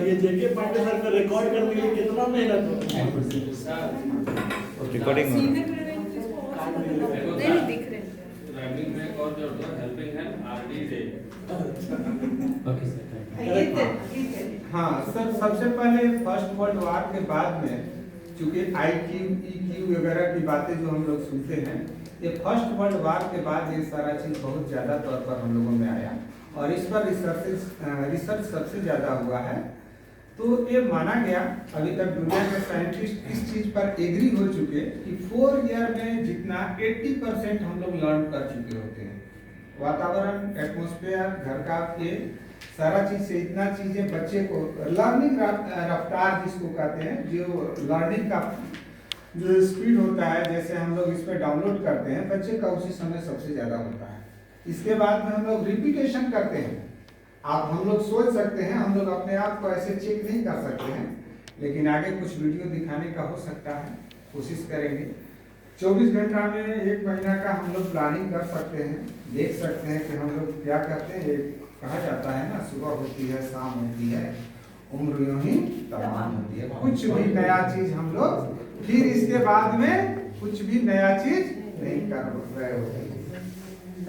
ये जेके पांडे सर का रिकॉर्ड करने के लिए कितना मेहनत होता है। रिकॉर्डिंग नहीं दिख रहे ड्राइविंग में और जो होता है helping hand RD day. Okay sir. हाँ सर, सबसे पहले फर्स्ट वर्ल्ड वार के बाद में चूंकि IQ EQ वगैरह की बातें जो हम लोग सुनते हैं, ये फर्स्ट वर्ल्ड वार के बाद ये सारा चीज़ बहुत ज़्यादा तौर पर हम लोगों में आया और इस पर रिसर्च सबसे ज़्यादा हुआ है। तो ये माना गया, अभी तक दुनिया के साइंटिस्ट इस चीज़ पर एग्री हो चुके कि 4 ईयर में जितना 80% हम लोग लर्न कर चुके होते हैं। वातावरण, एटमॉस्फेयर, घर का ये सारा चीज़ से इतना चीज़ें बच्चे को लर्निंग रफ्तार जिसको कहते हैं, जो लर्निंग का जो स्पीड होता है, जैसे हम लोग इस पर डाउनलोड करते हैं, बच्चे का उसी समय सबसे ज़्यादा होता है। इसके बाद में हम लोग रिपीटेशन करते हैं। हम लोग सोच सकते हैं, हम लोग अपने आप को ऐसे चेक नहीं कर सकते हैं, लेकिन आगे कुछ वीडियो दिखाने का हो सकता है, कोशिश करेंगे। 24 घंटा में 1 महीना का हम लोग प्लानिंग कर सकते हैं, देख सकते हैं कि हम लोग क्या करते हैं। कहा जाता है ना, सुबह होती है, शाम होती है, उम्र यूं ही तमाम होती है। कुछ भी नया चीज हम लोग फिर इसके बाद में कुछ भी नया चीज नहीं कर रहे होते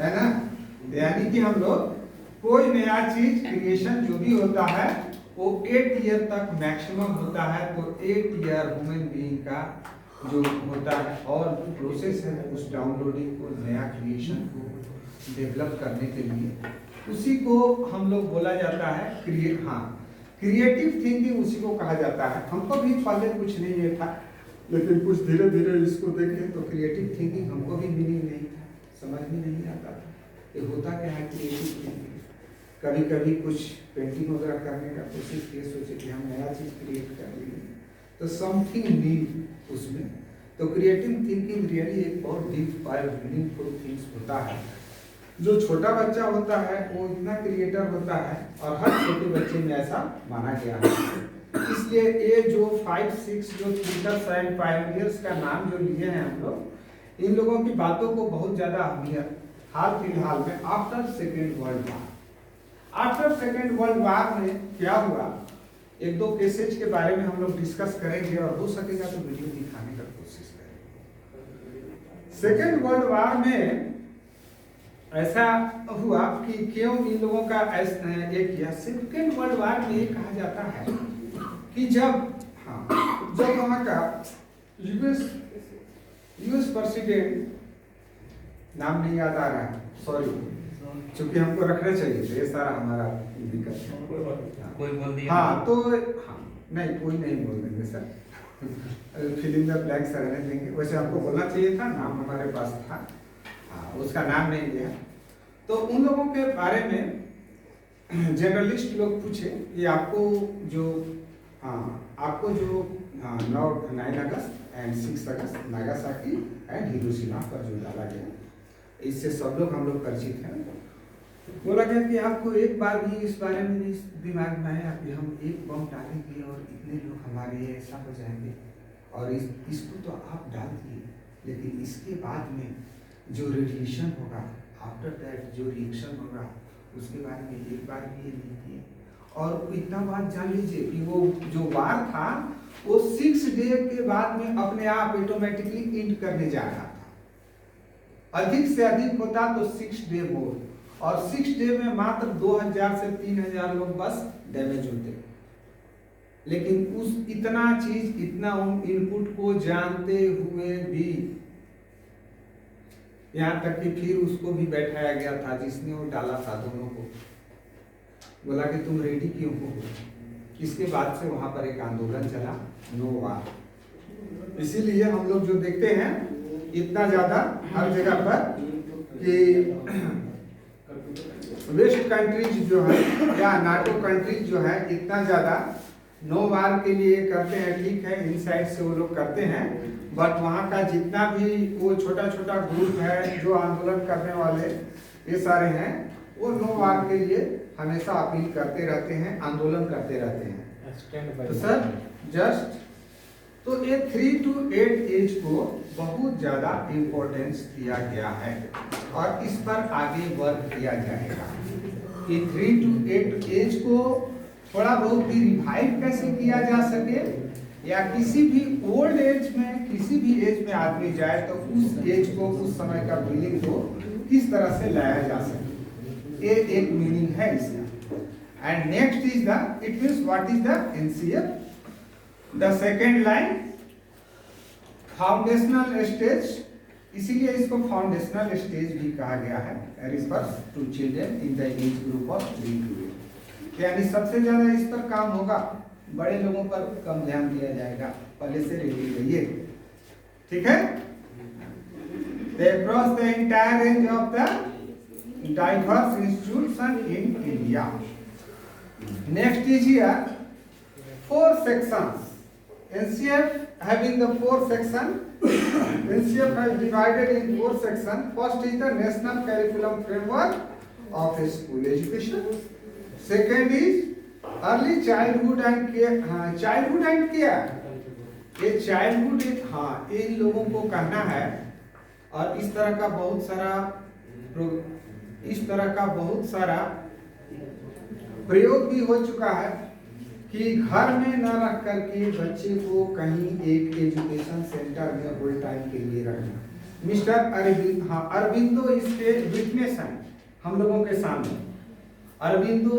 है ना। यानी कि हम लोग कोई नया चीज क्रिएशन जो भी होता है वो 8 ईयर तक मैक्सिमम होता है। तो 8 ईयर ह्यूमन बीइंग का जो होता है और प्रोसेस है उस डाउनलोडिंग को, नया क्रिएशन को डेवलप करने के लिए, उसी को हम लोग बोला जाता है क्रिएटिव थिंकिंग उसी को कहा जाता है। हमको भी पहले कुछ नहीं ये था, लेकिन कुछ धीरे धीरे इसको देखें तो क्रिएटिव थिंकिंग हमको भी मीनिंग नहीं था, समझ में नहीं आता था ये होता क्या है क्रिएटिव थिंकिंग। कभी कभी कुछ पेंटिंग वगैरह करने का कोशिश किए, सोचे कि हम नया चीज़ क्रिएट कर लेंगे, तो समथिंग न्यू उसमें। तो क्रिएटिव थिंकिंग रियली एक बहुत डीप और मीनिंगफुल थिंग्स होता है। जो छोटा बच्चा होता है वो इतना क्रिएटर होता है और हर छोटे बच्चे में ऐसा माना गया है। इसलिए ये जो 5-6 जो थिंकर्स एंड पायनियर्स का नाम जो लिए हैं हम लोग, इन लोगों की बातों को बहुत ज़्यादा अहमियत हाल फिलहाल में आफ्टर सेकेंड वर्ल्ड वार में क्या हुआ, 1-2 केसेज के बारे में हम लोग डिस्कस करेंगे और हो सकेगा तो वीडियो दिखाने का कोशिश करेंगे। सेकेंड वर्ल्ड वार में ऐसा हुआ कि क्यों इन लोगों का एक किया। सेकेंड वर्ल्ड वार में ये कहा जाता है कि जब वहाँ का यूएस प्रेसिडेंट, नाम नहीं याद आ रहा है, सॉरी, चूंकि हमको रखना चाहिए तो ये सारा हमारा दिक्कत है। कोई बोल दिया? हाँ तो नहीं, कोई नहीं बोल देंगे सर, फिलिंग द ब्लैंक्स रहने देंगे। वैसे हमको बोलना चाहिए था, नाम हमारे पास था, उसका नाम नहीं लिया। तो उन लोगों के बारे में जर्नलिस्ट लोग पूछे कि आपको जो 9 अगस्त एंड 6 अगस्त नागासाकी एंड हिरोशिमा पर जो डाला गया, इससे सब लोग हम लोग परिचित हैं। बोला गया कि आपको एक बार भी इस बारे में नहीं दिमाग में आया कि हम एक बम डालेंगे और इतने लोग हमारे ऐसा हो जाएंगे, और इसको तो आप डाल दिए, लेकिन इसके बाद में जो रेडिएशन होगा, आफ्टर दैट जो रिएक्शन होगा, उसके बारे में एक बार भी ये नहीं किए। और इतना बात जान लीजिए कि वो जो वार था वो 6 डे के बाद में अपने आप ऑटोमेटिकली एंड करने जा रहा था। अधिक से अधिक होता तो 6 डे मोर, और 6 डे में मात्र 2000 से 3000 लोग बस डैमेज होते। लेकिन उस इतना इनपुट को जानते हुए भी, यहाँ तक कि फिर उसको भी बैठाया गया था जिसने वो डाला था, दोनों को बोला कि तुम रेडी क्यों हो। इसके बाद से वहां पर एक आंदोलन चला, नो वार। इसीलिए हम लोग जो देखते हैं इतना ज्यादा हर जगह पर कि वेस्ट कंट्रीज जो है या नाटो कंट्रीज जो है इतना ज्यादा नो वार के लिए करते हैं। ठीक है, इनसाइड से वो लोग करते हैं, बट वहाँ का जितना भी वो छोटा छोटा ग्रुप है जो आंदोलन करने वाले ये सारे हैं, वो नो वार के लिए हमेशा अपील करते रहते हैं, आंदोलन करते रहते हैं। तो सर तो ये 3 to 8 एज को बहुत ज्यादा इम्पोर्टेंस दिया गया है और इस पर आगे वर्क किया जाएगा कि 3 to 8 एज को थोड़ा बहुत भी रिवाइव कैसे किया जा सके, या किसी भी ओल्ड एज में, किसी भी एज में आदमी जाए तो उस एज को, उस समय का फीलिंग को किस तरह से लाया जा सके, ये एक मीनिंग है इसका। And next is the, it means what is the NCF. The second line foundational stage, इसीलिए इसको फाउंडेशनल स्टेज भी कहा गया है, refers to children in the age group of 3 to 8, यानी सबसे ज्यादा इस पर काम होगा, बड़े लोगों पर कम ध्यान दिया जाएगा, पहले से रेडी रहिए, ठीक है। They cross the entire range of the diverse institutions in India. Next is here 4 sections. NCF having the 4 sections. NCF has divided in 4 sections. First is the National Curriculum Framework of School Education. Second is Early Childhood and Care. Childhood and Care. ये childhood, हाँ, इन लोगों को कहना है। और इस तरह का बहुत सारा प्रयोग भी हो चुका है कि घर में न रख करके बच्चे को कहीं एक एजुकेशन सेंटर में फुल टाइम के लिए रखना। मिस्टर अरविंद, हाँ, अरविंदो इसके विटनेस हैं हम लोगों के सामने। अरविंदो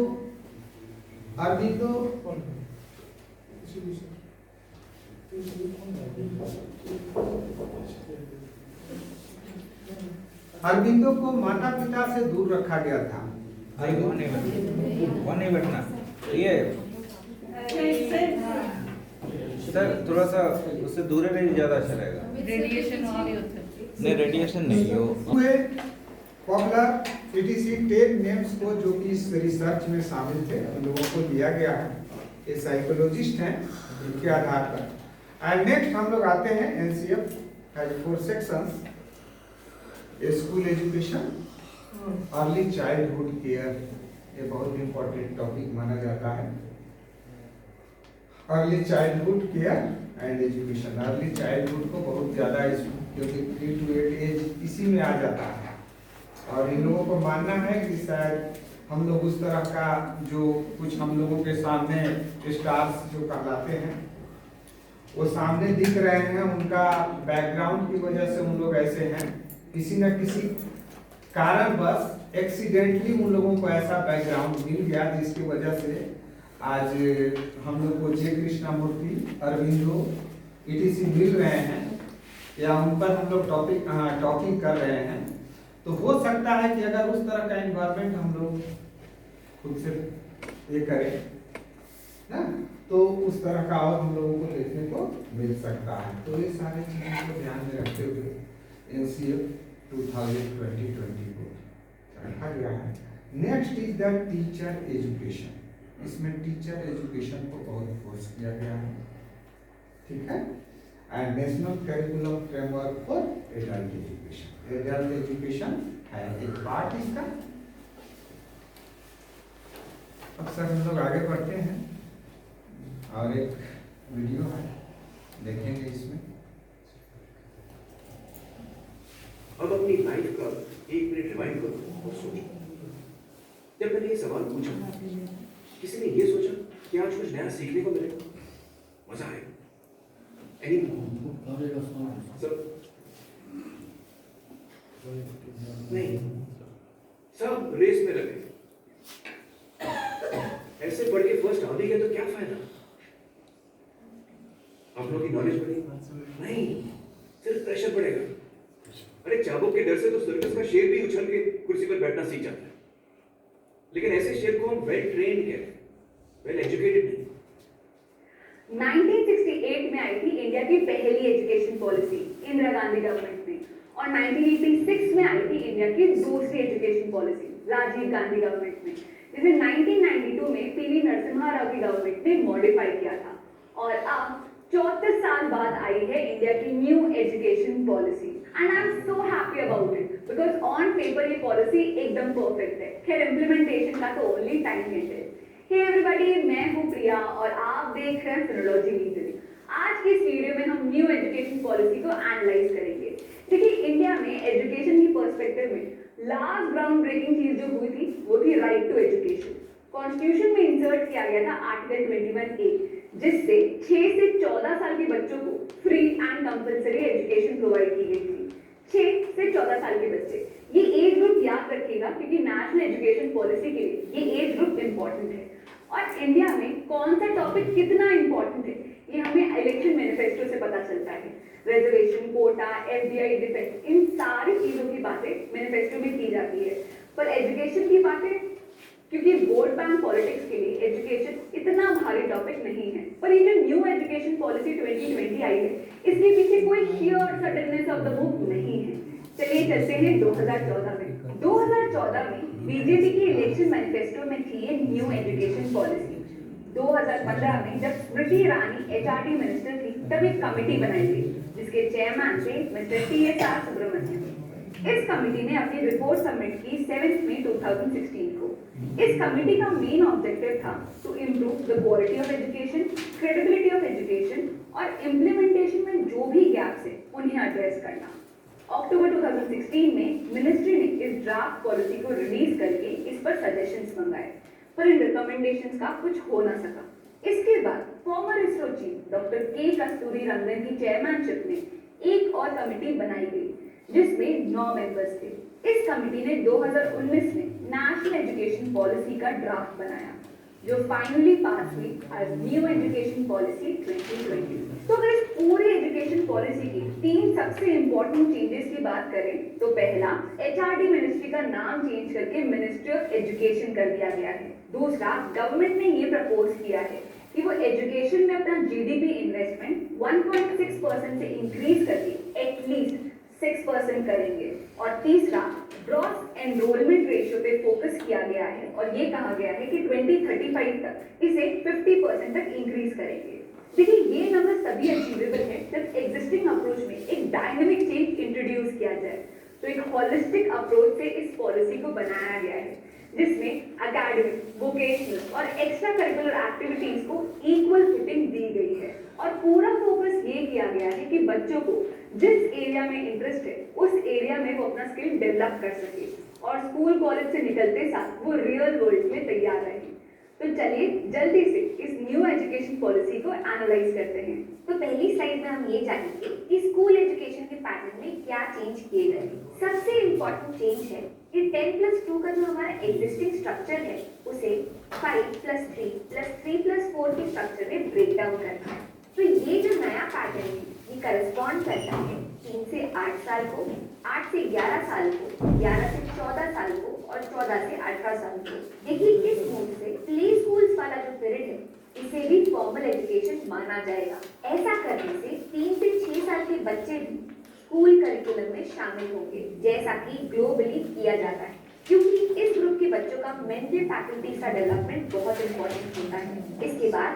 अरविंदो को माता पिता से दूर रखा गया था। वो नहीं बैठना ये सर, थोड़ा सा उससे दूर रहे, ज्यादा अच्छा रहेगा। नहीं, रेडिएशन नहीं हो। पॉपुलर पीटीसी 10 नेम्स को जो कि इस रिसर्च में शामिल थे उन लोगों को दिया गया है, ये साइकोलॉजिस्ट हैं, इनके आधार पर। एंड नेक्स्ट हम लोग आते हैं NCF has 4 sections. School education, early childhood care, ये बहुत इंपॉर्टेंट टॉपिक माना जाता है। Early childhood care and education, early childhood को बहुत ज्यादा, क्योंकि 3 to 8 एज इसी में आ जाता है। और इन लोगों को मानना है कि शायद हम लोग उस तरह का जो कुछ हम लोगों के सामने स्टार्स जो कहलाते हैं वो सामने दिख रहे हैं, उनका बैकग्राउंड की वजह से उन लोग ऐसे हैं। किसी न किसी कारणवश एक्सीडेंटली उन लोगों को ऐसा बैकग्राउंड मिल गया जिसकी वजह से आज हम लोग को जे कृष्णमूर्ति, अरविंदो ईटीसी मिल रहे हैं, या उन पर हम लोग टॉकिंग कर रहे हैं। तो हो सकता है कि अगर उस तरह का एनवायरनमेंट हम लोग खुद से ये करें ना, तो उस तरह का और हम लोगों को देखने को मिल सकता है। तो ये सारी चीजों को ध्यान में रखते हुए एनसीएफ 2020 को रखा गया है। Next is the teacher education, इसमें टीचर एजुकेशन को बहुत फोर्स किया गया है, ठीक है। And national curriculum framework for adult education, adult education है एक पार्ट इसका। अक्सर हम लोग आगे बढ़ते हैं और एक वीडियो है, देखेंगे इसमें। अब अपनी लाइफ का 1 मिनट रिवाइंड करो और सोचो, जब मैंने ये सवाल पूछा, किसी ने ये सोचा कि आज कुछ नया सीखने को मिलेगा, मजा आएगा? नहीं, सब रेस में लगे। ऐसे पढ़ के फर्स्ट आ गए तो क्या फायदा? आप लोगों की नॉलेज बढ़ेगी नहीं, सिर्फ प्रेशर बढ़ेगा। अरे चाबुक के डर से तो सर्कस का शेर भी उछल के कुर्सी पर बैठना सीख जाता है, लेकिन ऐसे शेर को हम वेल ट्रेन्ड कहते हैं, वेल एजुकेटेड नहीं। 1968 में आई थी इंडिया की पहली education policy Indira Gandhi government में, और 1986 में आई थी इंडिया की दूसरी education policy Rajiv Gandhi government में, जिसे 1992 में पीवी नरसिम्हा राव की गवर्नमेंट ने मॉडिफाई किया था। और अब 34 साल बाद आई है इंडिया की new education policy, and I am so happy about it, because on paper ये पॉलिसी एकदम परफेक्ट है। खैर इम्प्लीमेंटेशन का तो ओनली टाइम है। हे एवरीबॉडी, मैं हूं प्रिया और आप देख रहे हैं फिनोलॉजी लीडर। आज की इस वीडियो में हम न्यू एजुकेशन पॉलिसी को एनालाइज करेंगे। देखिए, इंडिया में एजुकेशन की पर्सपेक्टिव में लास्ट ग्राउंड ब्रेकिंग चीज जो हुई थी वो थी राइट टू एजुकेशन। कॉन्स्टिट्यूशन में इंसर्ट किया गया था आर्टिकल 21A, जिससे 6 से 14 साल के बच्चों को free and compulsory education provide की गई थी। 6 से 14 साल के बच्चे, ये एज ग्रुप याद रखिएगा क्योंकि नेशनल एजुकेशन पॉलिसी के लिए ये एज ग्रुप इंपॉर्टेंट है। और इंडिया में कौन सा टॉपिक कितना इंपॉर्टेंट है ये हमें इलेक्शन मैनिफेस्टो से पता चलता है। रिजर्वेशन, कोटा, एफडीआई, डिफेंस, इन सारी चीजों की बातें मैनिफेस्टो में की जाती है, पर एजुकेशन की बातें, क्योंकि वोट बैंक पॉलिटिक्स के लिए एजुकेशन इतना भारी टॉपिक नहीं है। पर ये जो न्यू एजुकेशन पॉलिसी 2020 आई है, इसके पीछे कोई श्योर सर्टेननेस ऑफ द मूव नहीं है। चलिए चलते हैं 2014 में। 2014 में बीजेपी की इलेक्शन मैनिफेस्टो में थी ये न्यू एजुकेशन पॉलिसी। 2015 में जब स्मृति ईरानी एचआरडी मिनिस्टर थी, तब एक कमेटी बनाई गई जिसके चेयरमैन थे मिस्टर TSR सुब्रमण्यम। इस कमेटी ने अपनी रिपोर्ट सबमिट की 7 मई 2016 को। इस कमेटी का मेन ऑब्जेक्टिव था to improve the quality of education, credibility of education और इम्प्लीमेंटेशन में जो भी गैप्स है उन्हें एड्रेस करना। अक्टूबर 2016 में मिनिस्ट्री ने इस ड्राफ्ट पॉलिसी को रिलीज करके इस पर सजेशंस मंगाए, पर इन रिकमेंडेशंस का कुछ हो ना सका। इसके बाद फॉर्मर इसरो चीफ डॉक्टर के कस्तूरी रंगन की चेयरमैनशिप में एक और कमेटी बनाई गई जिसमें 9 मेंबर्स थे। इस कमेटी ने 2019 में नेशनल एजुकेशन पॉलिसी का ड्राफ्ट बनाया जो फाइनली पास हुई एज न्यू एजुकेशन पॉलिसी 2020। तो अगर इस पूरी एजुकेशन पॉलिसी की 3 सबसे इंपॉर्टेंट चेंजेस की बात करें तो पहला, एचआरडी मिनिस्ट्री का नाम चेंज करके मिनिस्ट्री ऑफ एजुकेशन कर दिया गया है। दूसरा, गवर्नमेंट ने ये प्रपोज किया है कि वो एजुकेशन में अपना जीडीपी इन्वेस्टमेंट 1.6% से इंक्रीज करके एटलीस्ट 6% करेंगे। और तीसरा, ग्रॉस एनरोलमेंट रेशियो पे फोकस किया गया है और ये कहा गया है कि 2035 तक इसे 50% तक इंक्रीज करेंगे। देखिए, ये नंबर तभी अचीवेबल है जब एग्जिस्टिंग अप्रोच में एक डायनेमिक चेंज इंट्रोड्यूस किया जाए। तो एक होलिस्टिक अप्रोच से इस पॉलिसी को बनाया गया है जिसमें एकेडमिक, वोकेशनल और एक्स्ट्रा करिकुलर एक्टिविटीज को इक्वल फुटिंग दी गई है और पूरा फोकस ये किया गया है कि बच्चों को जिस एरिया में इंटरेस्ट है उस एरिया में वो अपना स्किल डेवलप कर सके और स्कूल कॉलेज से निकलते साथ वो रियल वर्ल्ड में तैयार रहे। तो चलिए जल्दी से इस न्यू एजुकेशन पॉलिसी को एनालाइज करते हैं। तो पहली स्लाइड में हम ये जानेंगे कि स्कूल एजुकेशन के पैटर्न में क्या चेंज किए गए। सबसे इम्पोर्टेंट चेंज है कि 10+2 का जो हमारा एग्जिस्टिंग स्ट्रक्चर है उसे 5+3+3+4 के स्ट्रक्चर में ब्रेक डाउन करना है। तो ये जो नया पैटर्न है ये करस्पॉन्ड करता है 3 से 8 साल को, 8 से 11 साल को, 11 से 14 साल को और 14 से 18 साल को। देखिए, इस मूव से प्ले स्कूल्स वाला जो पीरियड है इसे भी फॉर्मल एजुकेशन माना जाएगा। ऐसा करने से 3 से 6 साल के बच्चे भी स्कूल करिकुलम में शामिल होंगे, जैसा कि ग्लोबली किया जाता है, क्योंकि इस ग्रुप के बच्चों का मेंटल फैकल्टीज का डेवलपमेंट बहुत इंपॉर्टेंट होता है। इसके बाद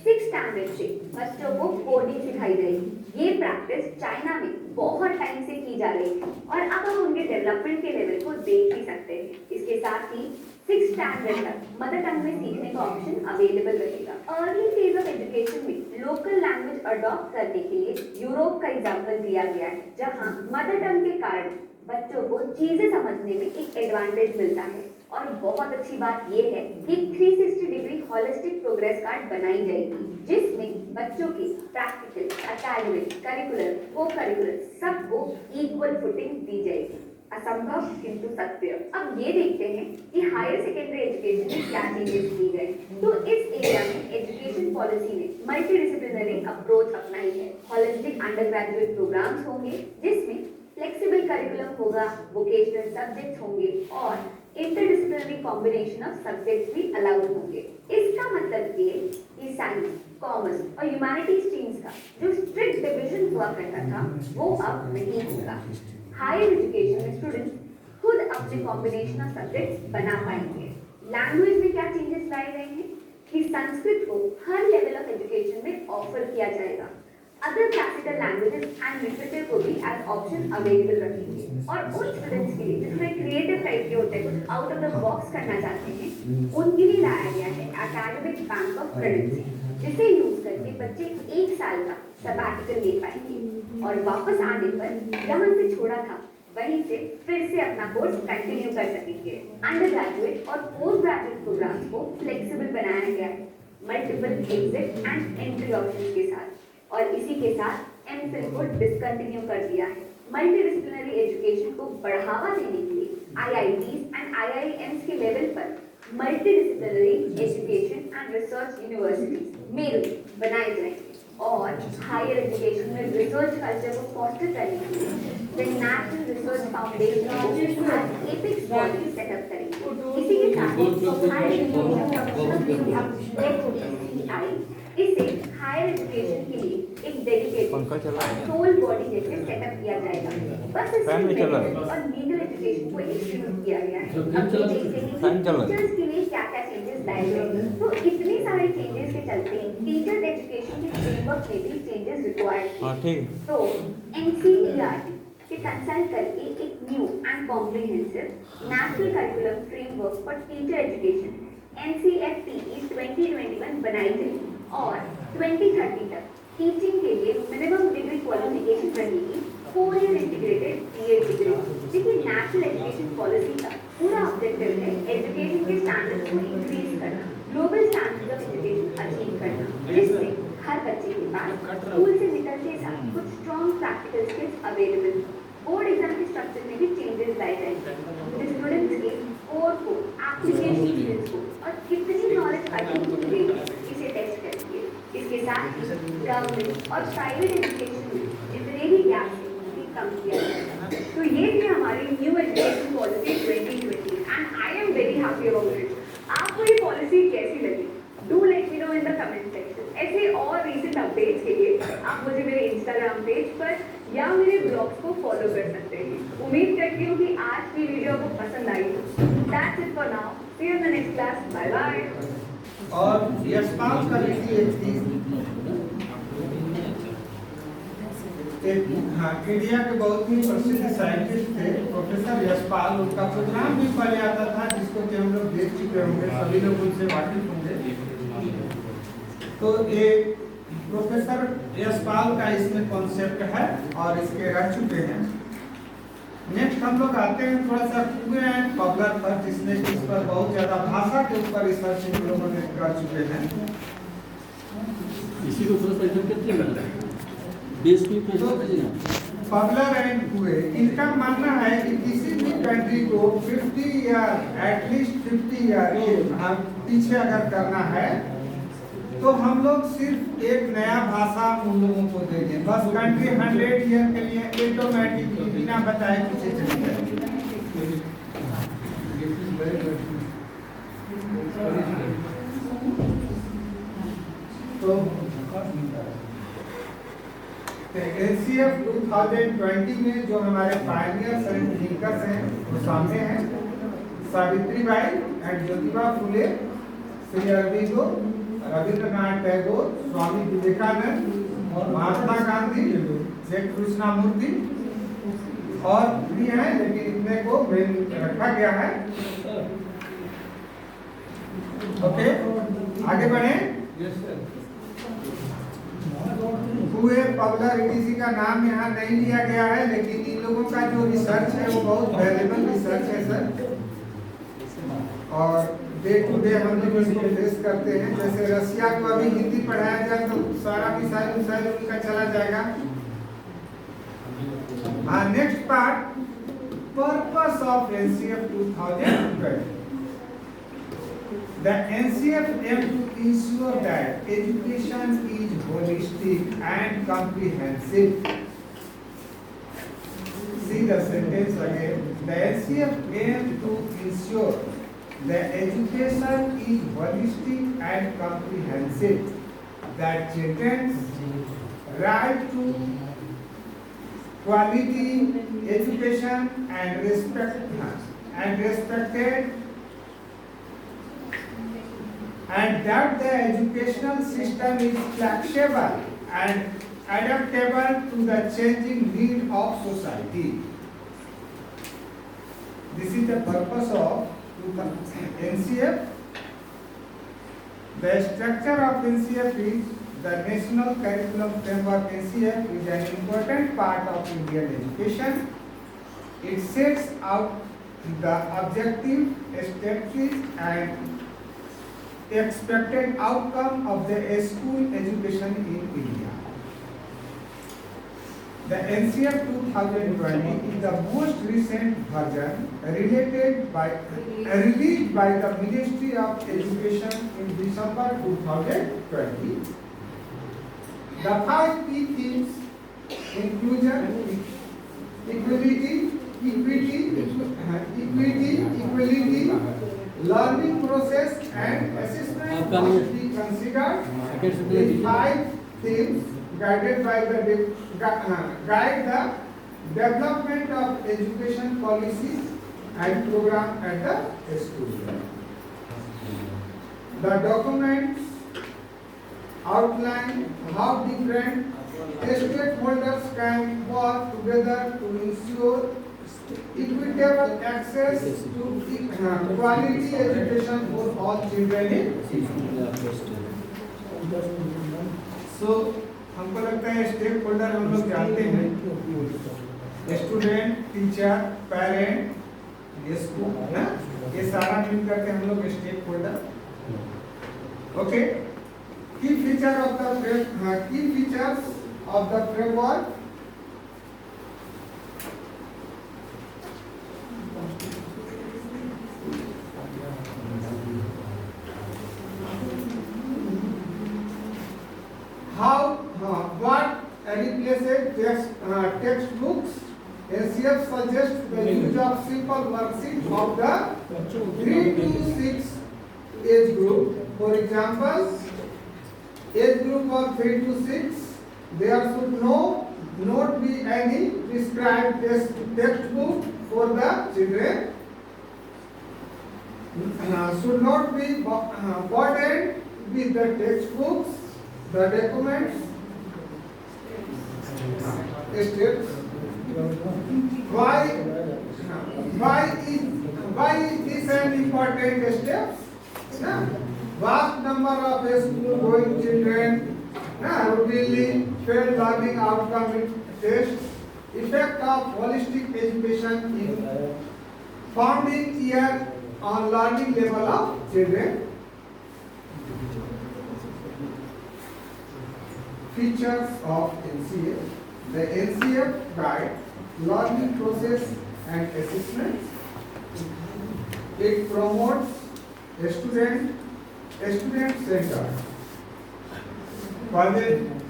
6th स्टैंडर्ड से बच्चों को कोडिंग सिखाई जाएगी। ये प्रैक्टिस चाइना में बहुत टाइम से की जा रही है और अब हम उनके डेवलपमेंट के लेवल को देख ही सकते हैं। इसके साथ ही 6th स्टैंडर्ड तक मदर टंग में सीखने का ऑप्शन अवेलेबल रहेगा। अर्ली फेज ऑफ एजुकेशन में लोकल लैंग्वेज अडॉप्ट करने के लिए यूरोप का एग्जाम्पल दिया गया है, जहाँ मदर टंग के कारण बच्चों को चीजें समझने में एक एडवांटेज मिलता है। और बहुत अच्छी बात यह है कि 360 डिग्री होलिस्टिक प्रोग्रेस कार्ड बनाई जाएगी जिसमें बच्चों की प्रैक्टिकल, एकेडमिक, करिकुलर, को करिकुलर सबको इक्वल फुटिंग दी जाएगी। असंभव किंतु सत्य। अब ये देखते हैं कि हायर सेकेंडरी एजुकेशन में क्या चेंजेस की गए। तो इस एरिया में एजुकेशन पॉलिसी ने मल्टी डिसिप्लिनरी अप्रोच अपनाई है। होलिस्टिक अंडर ग्रेजुएट प्रोग्राम्स होंगे जिसमें फ्लेक्सिबल करिकुलम होगा, वोकेशनल सब्जेक्ट्स होंगे और इंटरडिसिप्लिनरी कॉम्बिनेशन ऑफ सब्जेक्ट्स भी अलाउड होंगे। इसका मतलब ये कि साइंस, कॉमर्स और ह्यूमैनिटी स्ट्रीम्स का जो स्ट्रिक्ट डिवीजन हुआ करता था वो अब नहीं होगा। हायर एजुकेशन में स्टूडेंट्स खुद अपने कॉम्बिनेशन ऑफ सब्जेक्ट्स बना पाएंगे। लैंग्वेज में क्या चेंजेस लाए गए हैं कि संस्कृत को हर लेवल ऑफ एजुकेशन में ऑफर किया जाएगा। Other classical languages and literature को भी एज ऑप्शन अवेलेबल रखेंगे और उन स्टूडेंट्स के लिए जिसमें क्रिएटिव टाइप के होते हैं, आउट ऑफ द बॉक्स करना चाहते हैं, उनके लिए लाया गया है एकेडमिक बैंक ऑफ क्रेडिट्स, जिसे यूज करके बच्चे 1 साल का सबैटिकल ले पाएंगे और वापस आने पर जहाँ से छोड़ा था वहीं से फिर से अपना कोर्स कंटिन्यू कर सकेंगे। अंडर ग्रेजुएट और पोस्ट ग्रेजुएट प्रोग्राम्स को फ्लेक्सिबल बनाया गया है multiple exit and entry options के साथ, और इसी के साथ एमफिल को डिसकंटिन्यू कर दिया है। मल्टीडिसिप्लिनरी एजुकेशन को बढ़ावा देने के लिए IITs एंड IIMs के लेवल पर multidisciplinary education and research universities MERU बनाए जाएंगे, और हायर एजुकेशन में रिसर्च कल्चर को फॉस्टर करने के लिए the national research foundation and apex body setup करेंगे। इसी के साथ हायर एजुकेशन इसे हायर एजुकेशन के लिए एक डेडिकेटेड सोल बॉडी जैसे सेटअप किया जाएगा। बस इसमें और लीगल एजुकेशन को इंस्टीट्यूट किया गया है। अब देखते हैं टीचर्स के लिए क्या क्या चेंजेस लाए गए। तो इतने सारे चेंजेस के चलते टीचर्स एजुकेशन के फ्रेमवर्क में भी चेंजेस रिक्वायर्ड। तो NCERT से कंसल्ट करके एक new and comprehensive national curriculum framework for teacher education NCFTE 2021 बनाई गई, और 2030 तक टीचिंग के लिए मिनिमम डिग्री क्वालिफिकेशन रहेगी 4 ईयर इंटीग्रेटेड BEd डिग्री। देखिए, नेशनल एजुकेशन पॉलिसी का पूरा ऑब्जेक्टिव है एजुकेशन के स्टैंडर्ड्स को इंक्रीज करना, global standards of education achieve करना, जिससे हर बच्चे के पास स्कूल से निकलते साथ कुछ strong practical skills available. Board exam के स्ट्रक्चर में भी चेंजेस लाए जाएंगे। स्टूडेंट्स के कोर को, एप्लीकेशन स्किल्स को और कितनी नॉलेज अचीव की गई इसे टेस्ट करेंगे। इसके साथ ही गवर्नमेंट और प्राइवेट एजुकेशन में जितने भी गैप्स हैं कम किया जाएगा। तो ये थी हमारी new education policy 2020 and I am very happy about it. आपको ये पॉलिसी कैसी लगी? Do let me know in the comment section. ऐसे और रीसेंट अपडेट्स के लिए आप मुझे मेरे इंस्टाग्राम पेज पर या मेरे ब्लॉग्स को फॉलो कर सकते हैं। उम्मीद करती हूँ कि आज की वीडियो आपको पसंद आई हो। That's it for now, see you in the next class, bye bye. और यशपाल का भी एक चीज, हाँ, इंडिया के बहुत ही प्रसिद्ध साइंटिस्ट थे प्रोफेसर यशपाल। उनका प्रोग्राम भी पहले आता था जिसको कि हम लोग देख चुके होंगे, सभी लोग उनसे वाकिफ होंगे। तो ये प्रोफेसर यशपाल का इसमें कॉन्सेप्ट है और इसके रह चुके हैं। नेक्स्ट हम लोग आते हैं थोड़ा सा कुए एंड पबलर पर, जिसमें इस पर बहुत ज्यादा भाषा के ऊपर रिसर्च इन लोगों ने कर चुके हैं। इसी को थोड़ा सा इधर करते हैं बेस पे पबलर एंड कुए, इनका मानना है कि किसी भी कंट्री को 50 ईयर एटलीस्ट 50 ईयर हम पीछे अगर करना है तो हम लोग सिर्फ एक नया भाषा उन लोगों को दे दें। बस कंट्री 100 ईयर के लिए ऑटोमेटिकली बिना बताए पीछे चली जाएगी। तो NCF 2020 में जो हमारे पायनियर्स एंड थिंकर्स हैं वो सामने हैं। सावित्रीबाई एंड ज्योतिबा फुले, श्री अरबिंदो, रविंद्रनाथ टैगोर, स्वामी विवेकानंद, महात्मा गांधी, जय कृष्णामूर्ति और भी हैं, लेकिन इतने को रखा गया है। ओके, आगे बढ़े। कुए, पबलर, किसी का नाम यहाँ नहीं लिया गया है, लेकिन इन लोगों का जो रिसर्च है वो बहुत वैल्यूएबल रिसर्च है सर। और डे टू डे हम लोग इसको फेस करते हैं। जैसे रसिया को अभी हिंदी पढ़ाया जाए तो सारा मिसाइल उनका चला जाएगा। हाँ, next part, purpose of NCF 2020। The NCF aims to ensure that education is holistic and comprehensive. See the sentence again. The NCF aims to ensure that education is holistic and comprehensive. That children's right to quality education and respected, and that the educational system is flexible and adaptable to the changing need of society. This is the purpose of NCF. The structure of NCF is the National Curriculum Framework. NCF is an important part of Indian education. It sets out the objective, strategies and expected outcome of the school education in India. The NCF 2020 is the most recent version released by the Ministry of Education in December 2020. The 5 key themes: inclusion, equality, learning process and assessment must be considered. These 5 themes guide the development of education policies and program at the school. The documents outline how different stakeholders can work together to ensure equitable access to quality education for all children in India. So हमको लगता है stake holder हम लोग जानते हैं, student, teacher, parent, ये school ना, ये सारा मिल करके हम लोग स्टेक होल्डर. ओके, की features of the framework. What replaces textbooks? NCF suggests the use of simple worksheets of the 3 to 6 age group. For example, age group of 3 to 6, there should not be any prescribed textbook for the children. Should not be burdened with the textbooks, the documents. Steps. Why is this an important step? Vast number of school-going children routinely fail learning outcome tests. Effect of holistic education in founding year on learning level of children. Features of NCF. The NCF guide learning process and assessment. It promotes student center.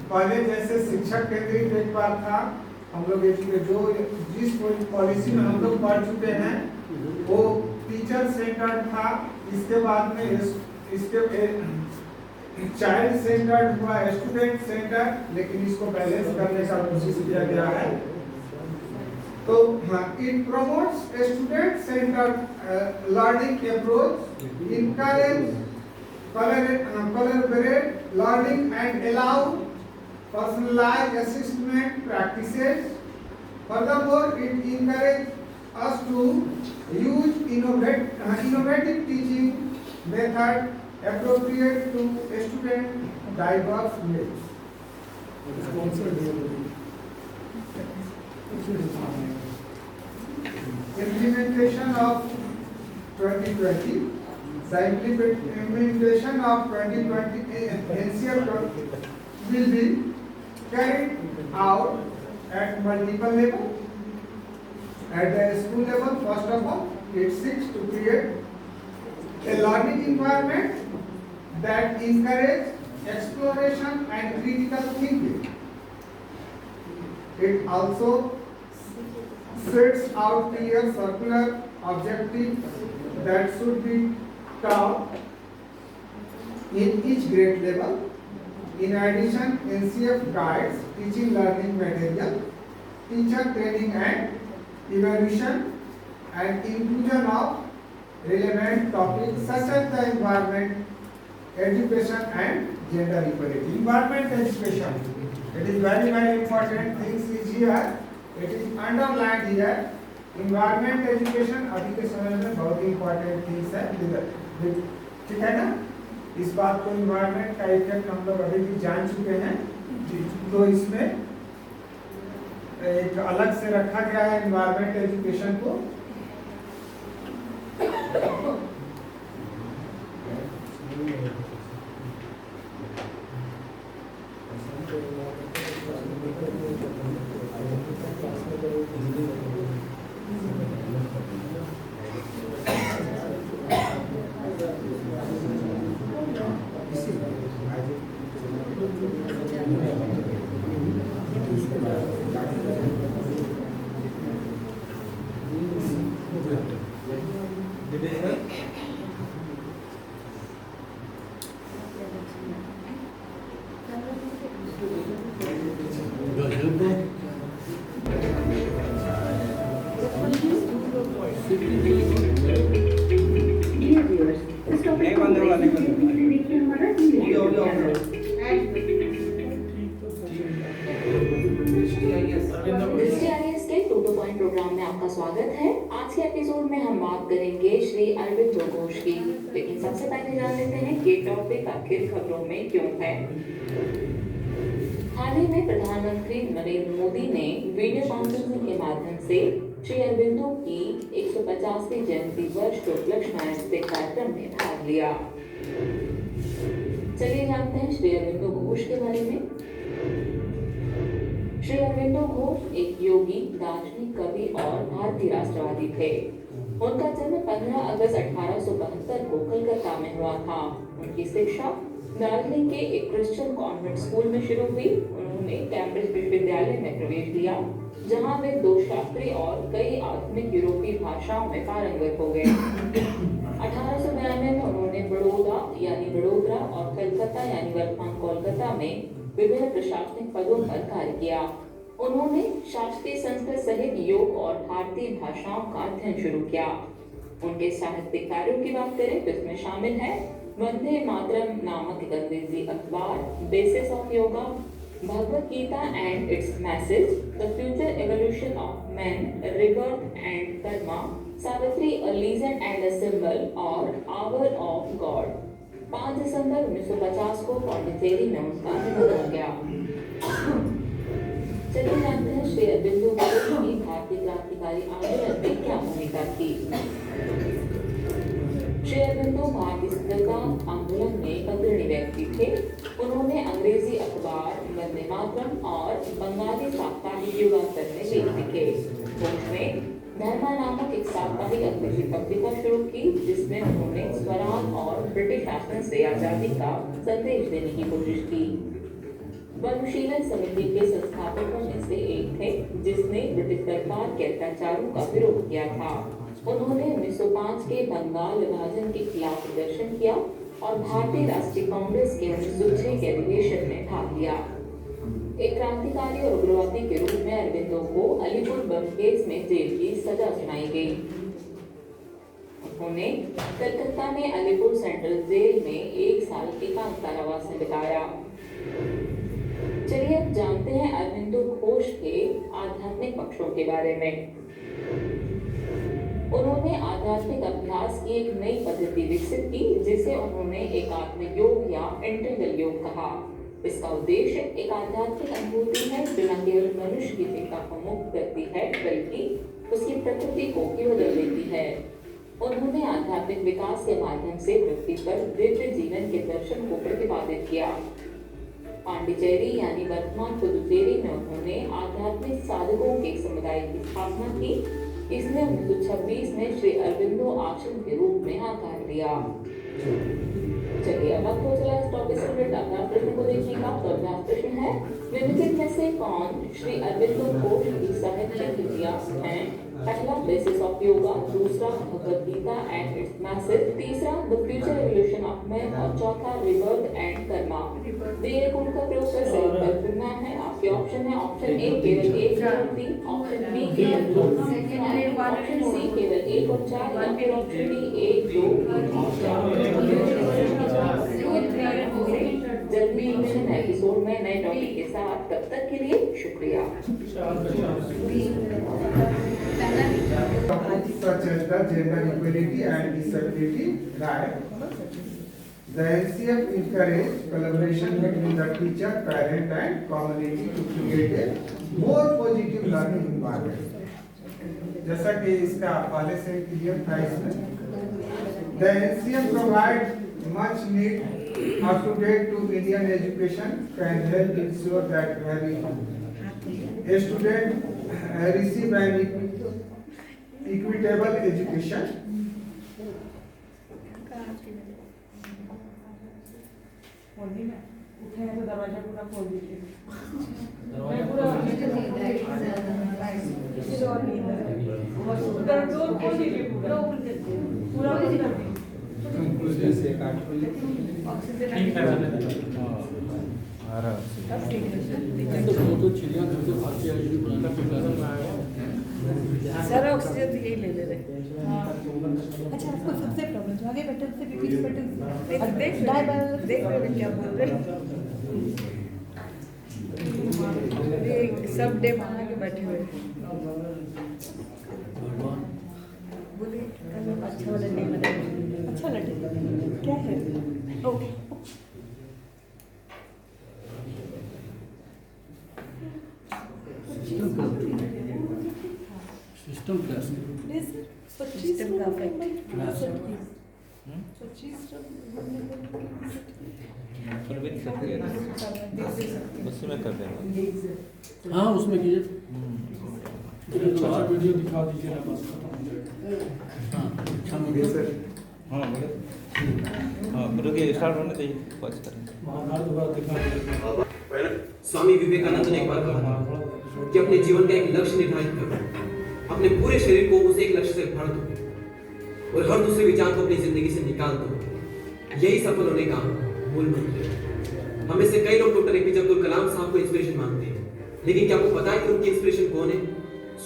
पहले जैसे शिक्षक केंद्रित एक बार था, हम लोग जो जिस पॉलिसी में हम लोग पढ़ चुके हैं वो टीचर सेंटर्ड था. इसके बाद में इसके चाइल्ड सेंटर्ड हुआ, स्टूडेंट सेंटर, लेकिन इसको बैलेंस करने का कोशिश किया गया है. तो it promotes student centred learning approach, encourage collaborate learning and allow personalized assessment practices. Furthermore, it encourages us to use innovative teaching method appropriate to student diverse needs. Implementation of 2020. The implementation of 2020 NCF will be carried out at multiple levels. At the school level, first of all, it seeks to create a learning environment that encourages exploration and critical thinking. It also sets out clear circular objectives that should be taught in each grade level. In addition, NCF guides teaching learning material, teacher training and evaluation, and inclusion of relevant topics such as the environment, education and gender equality. Environment education, it is very important. Things is here, it is underlined here. Environment education अभी के समय में बहुत ही important things है. ठीक है ना? इस बात को environment का इफेक्ट हम लोग अभी भी जान चुके हैं. तो इसमें एक अलग से रखा गया है environment education को. Dear viewers, this topic नहीं बंद होगा, नहीं बंद होगा। देखिए हमारा दृष्टिआईएएस के 2 टू पॉइंट प्रोग्राम में आपका स्वागत है। आज के एपिसोड में हम बात करेंगे श्री अरविंद घोष की। लेकिन सबसे पहले जान लेते हैं कि टॉपिक आखिर खबरों में क्यों है। हाल ही में प्रधानमंत्री नरेंद्र मोदी ने वीडियो कॉन्फ्रेंसिंग के माध्यम से श्री अरविंदो की 150वीं जयंती वर्ष के उपलक्ष्य में आयोजित कार्यक्रम में भाग लिया। चलिए जानते हैं श्री अरविंदो घोष के बारे में। श्री अरविंदो घोष एक योगी, दार्शनिक, कवि और भारतीय राष्ट्रवादी थे। उनका जन्म 15 अगस्त 1872 को कलकत्ता में हुआ था। उनकी शिक्षा दार्जिलिंग के एक क्रिश्चियन कॉन्वेंट स्कूल में शुरू हुई। उन्होंने कैम्ब्रिज विश्वविद्यालय में प्रवेश लिया, जहां वे 2 शास्त्रीय और कई आधुनिक यूरोपीय भाषाओं में पारंगत हो गए। 1892 में उन्होंने बड़ौदा यानी वडोदरा और कलकत्ता यानी वर्तमान कोलकाता में विभिन्न प्रशासनिक पदों पर कार्य किया। उन्होंने शास्त्रीय संस्कृत सहित योग और भारतीय भाषाओं का अध्ययन शुरू किया। उनके साहित्यिक कार्यों की बात करें तो इसमें शामिल है वंदे मातरम नामक एक अंग्रेजी अखबार, basis of yoga, Bhagavad Gita and its message, the future evolution of man, rebirth and karma, Savitri a legend and a symbol और आवर ऑफ गॉड। 5 दिसंबर 1950 को पौंडीचेरी में उनका निधन हो गया। चलिए जानते हैं श्री अरविंदो घोष की भारतीय क्रांतिकारी आंदोलन में क्या भूमिका थी। श्री अरविंदो भारतीय स्वतंत्रता आंदोलन में अग्रणी व्यक्ति थे। उन्होंने अंग्रेजी अखबार वंदे मातरम और बंगाली साप्ताहिक युगांतर में लेख लिखे। घोष ने धर्मा नामक एक साप्ताहिक अंग्रेजी पत्रिका शुरू की, जिसमें उन्होंने स्वराज और ब्रिटिश शासन से आजादी का संदेश देने की कोशिश की। वनुशीलन समिति के संस्थापकों में से एक थे, जिसने ब्रिटिश सरकार के अत्याचारों का विरोध किया था। उन्होंने 1905 के बंगाल विभाजन के खिलाफ प्रदर्शन किया और भारतीय राष्ट्रीय कांग्रेस के 1906 के अधिवेशन में भाग लिया। एक क्रांतिकारी और उग्रवादी के रूप में अरविंदो को अलीपुर बम केस में जेल की सजा सुनाई गई। उन्होंने कलकत्ता में अलीपुर सेंट्रल जेल में 1 साल एकांत कारावास में बिताया। चलिए अब जानते हैं अरविंदो घोष के आध्यात्मिक पक्षों के बारे में। उन्होंने आध्यात्मिक अभ्यास की एक नई पद्धति विकसित की, जिसे उन्होंने एकात्मिक योग या इंटीग्रल योग कहा। इसका उद्देश्य एक आध्यात्मिक अनुभूति है जो न केवल मनुष्य की चिंता को मुक्त करती है, बल्कि उसकी प्रकृति को भी बदल देती है। उन्होंने आध्यात्मिक विकास के माध्यम से पृथ्वी पर दिव्य जीवन के दर्शन को प्रतिपादित किया। पांडिचेरी यानी वर्तमान पुदुचेरी में उन्होंने आध्यात्मिक साधकों के समुदाय की स्थापना की। इसने 1926 में श्री अरविंदो आश्रम के रूप में आकार लिया। चलिए अब आपको चला इस टॉपिक से रिलेटेड अगला प्रश्न को देखने का। तो अगला प्रश्न है, निम्नलिखित में से कौन श्री अरविंदो घोष की साहित्यिक कृतियां हैं? पहला बेसिस ऑफ योगा, दूसरा भगवत गीता एंड इट्स मैसेज, तीसरा the future evolution of man और चौथा रिबर्थ एंड कर्मा। दिए गुण का प्रयोग कर सही उत्तर चुनना है। आपके ऑप्शन है ऑप्शन ए केवल 1 और 3, ऑप्शन बी केवल 2, ऑप्शन सी केवल 1 और 4 या फिर ऑप्शन डी 1, 2 और 4। जल्दी मिलते हैं एपिसोड में नए टॉपिक के साथ। तब तक के लिए शुक्रिया। Such as the gender equality and disability right. The NCF encourage collaboration between the teacher, parent and community to create a more positive learning environment. जैसा कि इसका पहले से क्लियर था इसमें, the NCF provide much need up to date to Indian education can help ensure that a student receive an equitable education. उठे तो दरवाजा पूरा खोल दीजिए। दरवाजा पूरा खोल डोर खोल दीजिए पूरा पूरा बंद कर दीजिए। कंक्लूजन से काट खोले। ठीक है आ रहा है। तो चिड़िया घर से भाग के आई थी, बुलाना पड़ता सर ऑक्सीजन यही ले ले रहे। अच्छा आपको सबसे प्रॉब्लम जो आगे बटन से बीच बटन देख रहे क्या बोल रहे ये सब डे मांगा के बैठे हुए बोलिए अच्छा वाला डे बनाए। अच्छा लगे क्या है ओके सिस्टम क्लास सिस्टम का effect। 25 परवीन सकती है उसी में कर देना। हाँ उसमें कीजिए। चार वीडियो दिखा दीजिए ना बस। हाँ बोले। हाँ रुकिए स्टार्ट होने चाहिए पॉज करें। स्वामी विवेकानंद ने एक बार कहा था कि अपने जीवन का एक लक्ष्य निर्धारित करो, अपने पूरे शरीर को उस एक लक्ष्य से भर दो और हर दूसरे विचार को अपनी जिंदगी से निकाल दो। यही सफल होने का मूल मंत्र है। हमें से कई लोग डॉक्टर एपीजे अब्दुल कलाम साहब को इंस्पिरेशन मानते हैं, लेकिन क्या आपको पता है कि उनकी इंस्पिरेशन कौन है?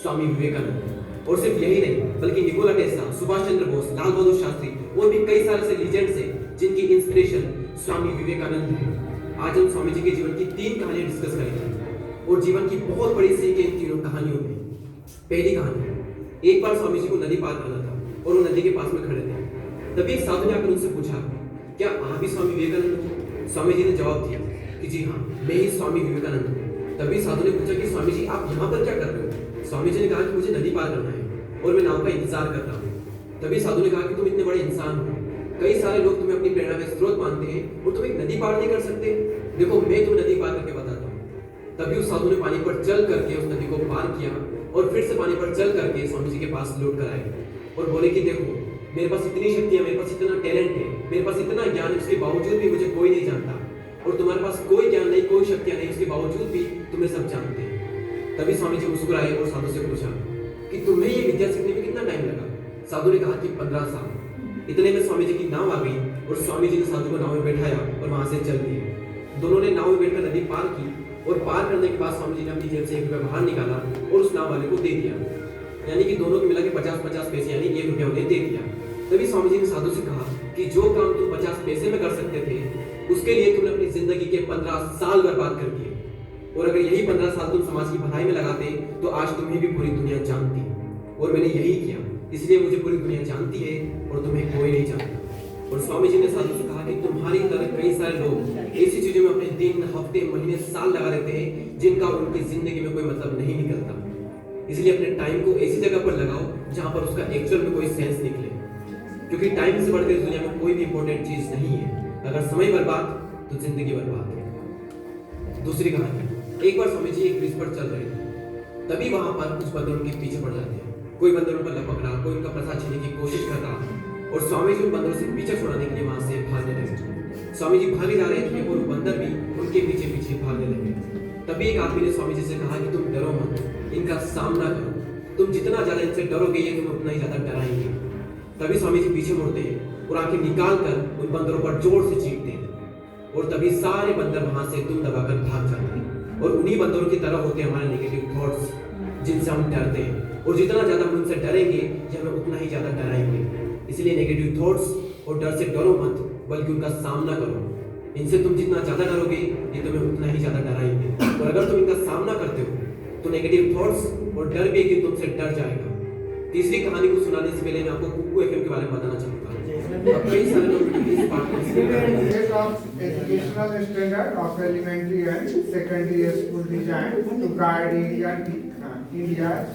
स्वामी विवेकानंद। और सिर्फ यही नहीं, बल्कि निकोला टेस्ला, सुभाष चंद्र बोस, लाल बहादुर शास्त्री और भी कई सारे ऐसे लीजेंड्स हैं जिनकी इंस्पिरेशन स्वामी विवेकानंद है। आज हम स्वामी जी के जीवन की 3 कहानियां डिस्कस करेंगे और जीवन की बहुत बड़ी सीख है इन तीनों कहानियों में। पहली कहानी, एक बार स्वामी जी को नदी पार करना था और वो नदी के पास में खड़े थे। तभी एक साधु ने आकर उनसे पूछा, क्या आप भी स्वामी विवेकानंद हो? स्वामी जी ने जवाब दिया कि जी हाँ, मैं ही स्वामी विवेकानंद हूँ। तभी साधु ने पूछा कि स्वामी जी आप यहाँ पर क्या कर रहे हो? स्वामी जी ने कहा कि मुझे नदी पार करना है और मैं नाव का इंतजार कर रहा हूँ। तभी साधु ने कहा कि तुम इतने बड़े इंसान हो, कई सारे लोग तुम्हें अपनी प्रेरणा का स्रोत मानते हैं और तुम एक नदी पार नहीं कर सकते। देखो मैं तुम्हें नदी पार करके बताता हूँ। तभी उस साधु ने पानी पर चल करके उस नदी को पार किया और फिर से पानी पर चल करके स्वामी जी के पास लौट कर आए और बोले कि देखो मेरे पास इतनी शक्ति है, मेरे पास इतना टैलेंट है, मेरे पास इतना ज्ञान है, उसके बावजूद भी मुझे कोई नहीं जानता और तुम्हारे पास कोई ज्ञान नहीं, कोई शक्तियां नहीं, उसके बावजूद भी तुम्हें सब जानते हैं। तभी स्वामी जी मुस्कुराए और साधु से पूछा कि तुम्हें ये विद्या सीखने में कितना टाइम लगा? साधु ने कहा कि 15 साल। इतने में स्वामी जी की नाव आ गई और स्वामी जी ने साधु को नाव में बैठाया और वहां से चल दिए। दोनों ने नाव में बैठकर नदी पार की और पार करने के बाद स्वामी जी ने अपनी जेब से 1 रुपया बाहर निकाला और उस नाव वाले को दे दिया। यानी कि दोनों के मिला के 50-50 पैसे यानी 1 रुपया उन्हें दे दिया। तभी स्वामी जी ने साधु से कहा कि जो काम तुम 50 पैसे में कर सकते थे उसके लिए तुमने अपनी जिंदगी के 15 साल बर्बाद कर दिए और अगर यही 15 साल तुम समाज की भलाई में लगाते तो आज तुम्हें भी पूरी दुनिया जानती और मैंने यही किया, इसलिए मुझे पूरी दुनिया जानती है और तुम्हें कोई नहीं जानता। और स्वामी जी ने साधु से कहा कि तुम्हारी तरह कई सारे लोग ऐसी चीजों में अपने दिन, हफ्ते, महीने, साल लगा देते हैं जिनका उनकी जिंदगी में कोई मतलब नहीं निकलता। इसलिए अपने टाइम को ऐसी जगह पर लगाओ जहां पर उसका एक्चुअल में कोई सेंस निकले, क्योंकि टाइम से बढ़कर इस दुनिया में कोई भी इंपॉर्टेंट चीज नहीं है। अगर समय बर्बाद तो जिंदगी बर्बाद है। दूसरी कहानी, एक बार स्वामी जी एक ब्रिज पर चल रहे थे, तभी वहां पर कुछ बंदर उनके पीछे पड़ जाते हैं। कोई बंदर उन पर लपक रहा, कोई उनका प्रसाद छीनने की कोशिश कर रहा और स्वामी जी उन बंदरों से पीछे छुड़ाने के लिए वहां से भागने लगे। स्वामी जी भागे जा रहे थे और बंदर भी उनके पीछे पीछे भागने लगे। तभी एक आदमी ने स्वामी जी से कहा कि तुम डरो मत, इनका सामना करो, तुम जितना ज्यादा इनसे डरोगे ये तुम्हें उतना ही ज्यादा डराएंगे। तभी स्वामी जी पीछे मुड़ते हैं और आंखें निकाल कर उन बंदरों पर जोर से चीखते हैं और तभी सारे बंदर वहां से दुम दबाकर भाग जाते हैं। और उन्हीं बंदरों की तरह होते हैं हमारे नेगेटिव थॉट्स जिनसे हम डरते हैं और जितना ज्यादा हम उनसे डरेंगे ये हमें उतना ही ज्यादा डराएंगे। इसलिए नेगेटिव थॉट्स और डर से डरो मत, बल्कि उनका सामना करो। इनसे तुम जितना ज्यादा डरोगे ये तुम्हें उतना ही ज्यादा डराएंगे और अगर तुम इनका सामना करते हो तो नेगेटिव थॉट्स और डर भी एक दिन तुमसे डर जाएगा। तीसरी कहानी को सुनाने से पहले मैं आपको कुकू एफएम के बारे में बताना चाहूंगा। अब कई सारे लोग इस पार्ट में Educational standard of elementary and secondary school designed to guide India's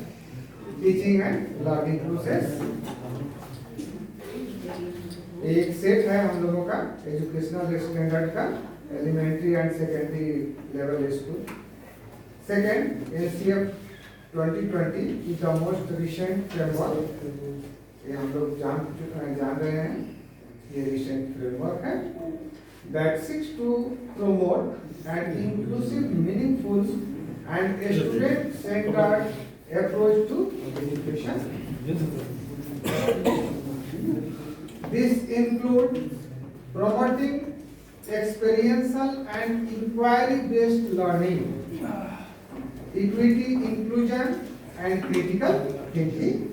teaching and learning process. एक सेट है हम लोगों का एजुकेशनल स्टैंडर्ड का elementary and secondary level school. Second, NCF 2020 is the most recent framework. ये हम लोग जान रहे हैं, ये रिसेंट फ्रेमवर्क है। that seeks to promote an inclusive, meaningful, and a student-centered approach to education. This includes promoting experiential and inquiry-based learning, equity, inclusion, and critical thinking.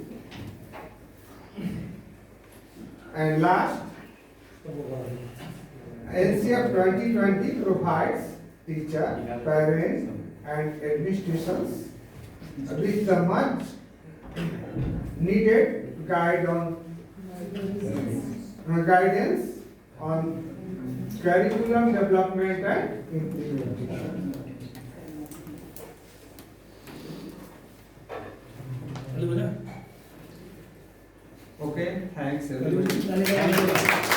And last, NCF 2020 provides teacher, parents, and administrations with the much needed guidance on curriculum development and implementation. Okay, thanks everybody.